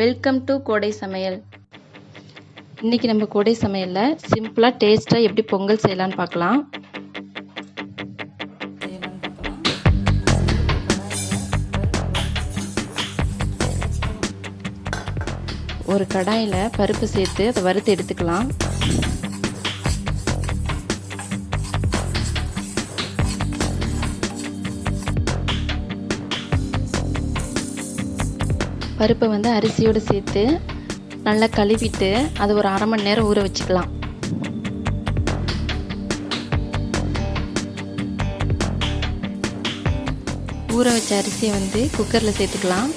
Welcome to கோடை சமையல். இன்றைக்கி நம்ம கோடை சமையலில் சிம்பிளாக டேஸ்ட்டாக எப்படி பொங்கல் செய்யலான்னு பார்க்கலாம். ஒரு கடாயில் பருப்பு சேர்த்து அதை வறுத்து எடுத்துக்கலாம். பருப்பை அரிசியோடு சேர்த்து நல்லா கழுவிட்டு அது ஒரு அரை மணி நேரம் ஊற வச்சுக்கலாம். ஊற வச்ச அரிசியை குக்கரில் சேர்த்துக்கலாம்.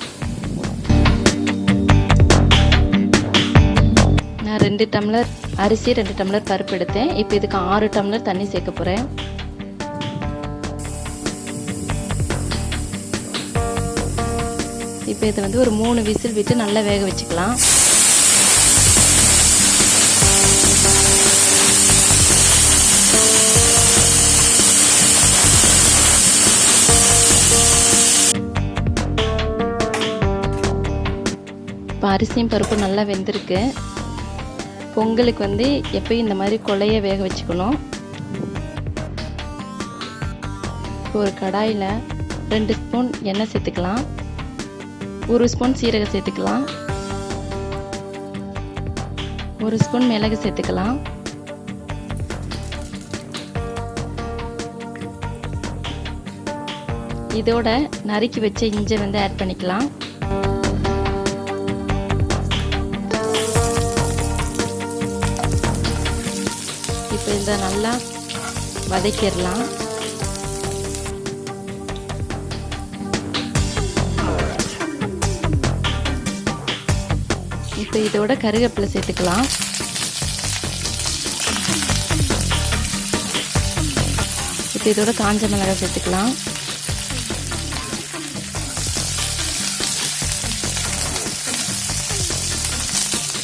நான் 2 டம்ளர் அரிசி 2 டம்ளர் பருப்பு எடுத்தேன். இப்போ இதுக்கு 6 டம்ளர் தண்ணி சேர்க்க போகிறேன். இப்போ இதை ஒரு 3 விசில் விட்டு நல்லா வேக வச்சுக்கலாம். இப்போ அரிசியும் பருப்பும் நல்லா வெந்திருக்கு. பொங்கலுக்கு எப்பயும் இந்த மாதிரி கொலைய வேக வச்சுக்கணும். இப்போ ஒரு கடாயில் 2 ஸ்பூன் எண்ணெய் சேர்த்துக்கலாம். 1 ஸ்பூன் சீரகம் சேர்த்துக்கலாம். 1 ஸ்பூன் மிளகு சேர்த்துக்கலாம். இதோட நறுக்கி வச்ச இஞ்சி ஆட் பண்ணிக்கலாம். இப்போ இதை நல்லா வதக்கிடலாம். இப்போ இதோட கருவேப்பிலை சேர்த்துக்கலாம். இப்போ இதோட காஞ்ச மிளகாய் சேர்த்துக்கலாம்.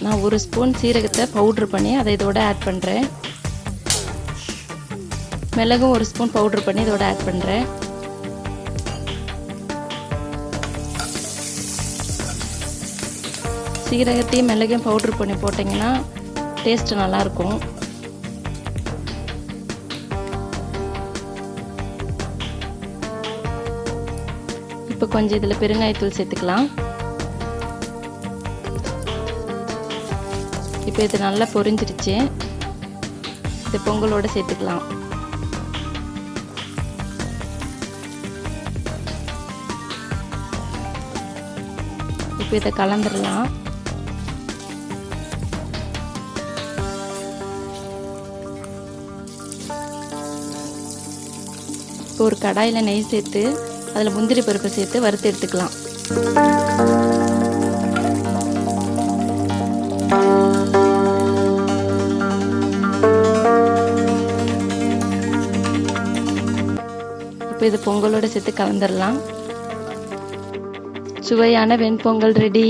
நான் 1 ஸ்பூன் சீரகத்தை பவுட்ரு பண்ணி அதை இதோட ஆட் பண்ணுறேன். மிளகும் 1 ஸ்பூன் பவுட்ரு பண்ணி இதோட ஆட் பண்ணுறேன். சீரகத்தையும் மிளகையும் பவுட்ரு பண்ணி போட்டிங்கன்னா டேஸ்ட்டு நல்லாயிருக்கும். இப்போ கொஞ்சம் இதில் பெருங்காயத்தூள் சேர்த்துக்கலாம். இப்போ இது நல்லா பொரிஞ்சிருச்சு. இது பொங்கலோடு சேர்த்துக்கலாம். இப்போ இதை கலந்துடலாம். இப்போ ஒரு கடாயில் நெய் சேர்த்து அதில் முந்திரி பருப்பை சேர்த்து வறுத்து எடுத்துக்கலாம். இப்போ இது பொங்கலோடு சேர்த்து கலந்துடலாம். சுவையான வெண்பொங்கல் ரெடி.